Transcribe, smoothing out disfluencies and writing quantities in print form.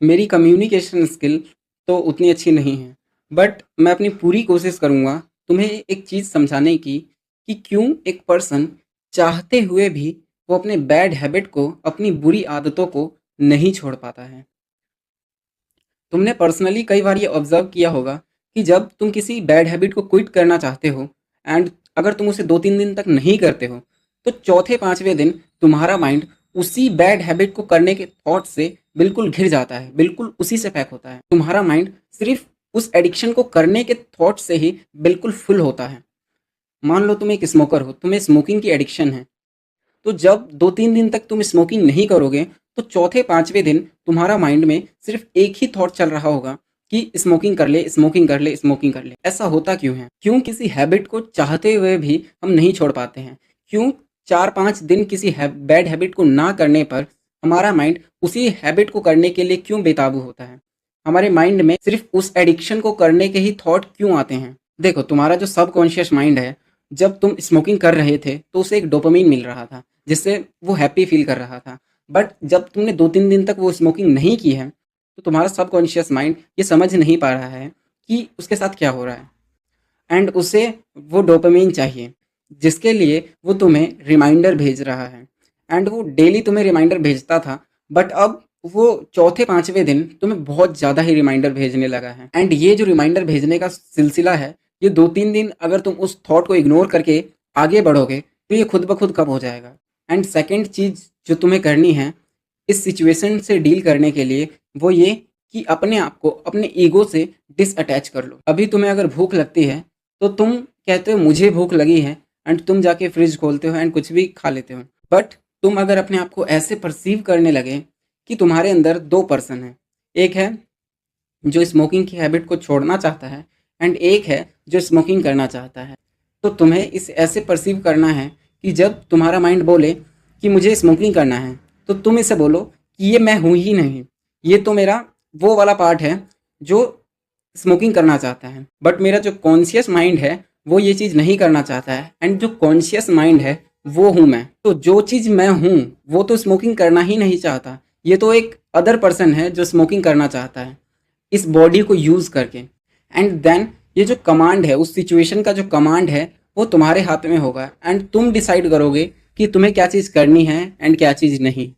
मेरी communication skill तो उतनी अच्छी नहीं है, बट मैं अपनी पूरी कोशिश करूँगा तुम्हें एक चीज़ समझाने की कि क्यों एक पर्सन चाहते हुए भी वो अपने बैड हैबिट को, अपनी बुरी आदतों को नहीं छोड़ पाता है। तुमने पर्सनली कई बार ये ऑब्जर्व किया होगा कि जब तुम किसी बैड हैबिट को क्विट करना चाहते हो एंड अगर तुम उसे 2-3 दिन तक नहीं करते हो, तो चौथे पाँचवें दिन तुम्हारा माइंड उसी बैड हैबिट को करने के थॉट से बिल्कुल घिर जाता है, बिल्कुल उसी से पैक होता है। तुम्हारा माइंड सिर्फ उस एडिक्शन को करने के थॉट से ही बिल्कुल फुल होता है। मान लो तुम एक स्मोकर हो, तुम्हें स्मोकिंग की एडिक्शन है, तो जब 2-3 दिन तक तुम स्मोकिंग नहीं करोगे, तो चौथे पाँचवें दिन तुम्हारा माइंड में सिर्फ एक ही थॉट चल रहा होगा कि स्मोकिंग कर ले, स्मोकिंग कर ले, स्मोकिंग कर ले। ऐसा होता क्यों है? क्यों किसी हैबिट को चाहते हुए भी हम नहीं छोड़ पाते हैं? क्यों 4-5 दिन किसी बैड हैबिट को ना करने पर हमारा माइंड उसी हैबिट को करने के लिए क्यों बेकाबू होता है? हमारे माइंड में सिर्फ उस एडिक्शन को करने के ही थॉट क्यों आते हैं? देखो, तुम्हारा जो सबकॉन्शियस माइंड है, जब तुम स्मोकिंग कर रहे थे तो उसे एक डोपामिन मिल रहा था, जिससे वो हैप्पी फील कर रहा था। बट जब तुमने 2-3 दिन तक वो स्मोकिंग नहीं की है, तो तुम्हारा सबकॉन्शियस माइंड ये समझ नहीं पा रहा है कि उसके साथ क्या हो रहा है, एंड उसे वो डोपामिन चाहिए, जिसके लिए वो तुम्हें रिमाइंडर भेज रहा है। एंड वो डेली तुम्हें रिमाइंडर भेजता था, बट अब वो चौथे पाँचवें दिन तुम्हें बहुत ज़्यादा ही रिमाइंडर भेजने लगा है। एंड ये जो रिमाइंडर भेजने का सिलसिला है, ये 2-3 दिन अगर तुम उस थॉट को इग्नोर करके आगे बढ़ोगे, तो ये खुद ब खुद कब हो जाएगा। एंड सेकंड चीज़ जो तुम्हें करनी है इस सिचुएशन से डील करने के लिए, वो ये कि अपने आप को अपने ईगो से डिसअटैच कर लो। अभी तुम्हें अगर भूख लगती है, तो तुम कहते हो मुझे भूख लगी है, एंड तुम जाके फ्रिज खोलते हो एंड कुछ भी खा लेते हो। बट तुम अगर अपने आप को ऐसे परसीव करने लगे कि तुम्हारे अंदर 2 पर्सन हैं, एक है जो स्मोकिंग की हैबिट को छोड़ना चाहता है एंड एक है जो स्मोकिंग करना चाहता है, तो तुम्हें इस ऐसे परसीव करना है कि जब तुम्हारा माइंड बोले कि मुझे स्मोकिंग करना है, तो तुम इसे बोलो कि ये मैं हूँ ही नहीं, ये तो मेरा वो वाला पार्ट है जो स्मोकिंग करना चाहता है। बट मेरा जो कॉन्शियस माइंड है वो ये चीज़ नहीं करना चाहता है, एंड जो कॉन्शियस माइंड है वो हूँ मैं। तो जो चीज़ मैं हूँ वो तो स्मोकिंग करना ही नहीं चाहता, ये तो एक अदर पर्सन है जो स्मोकिंग करना चाहता है इस बॉडी को यूज़ करके। एंड देन ये जो कमांड है, उस सिचुएशन का जो कमांड है वो तुम्हारे हाथ में होगा, एंड तुम डिसाइड करोगे कि तुम्हें क्या चीज़ करनी है एंड क्या चीज़ नहीं।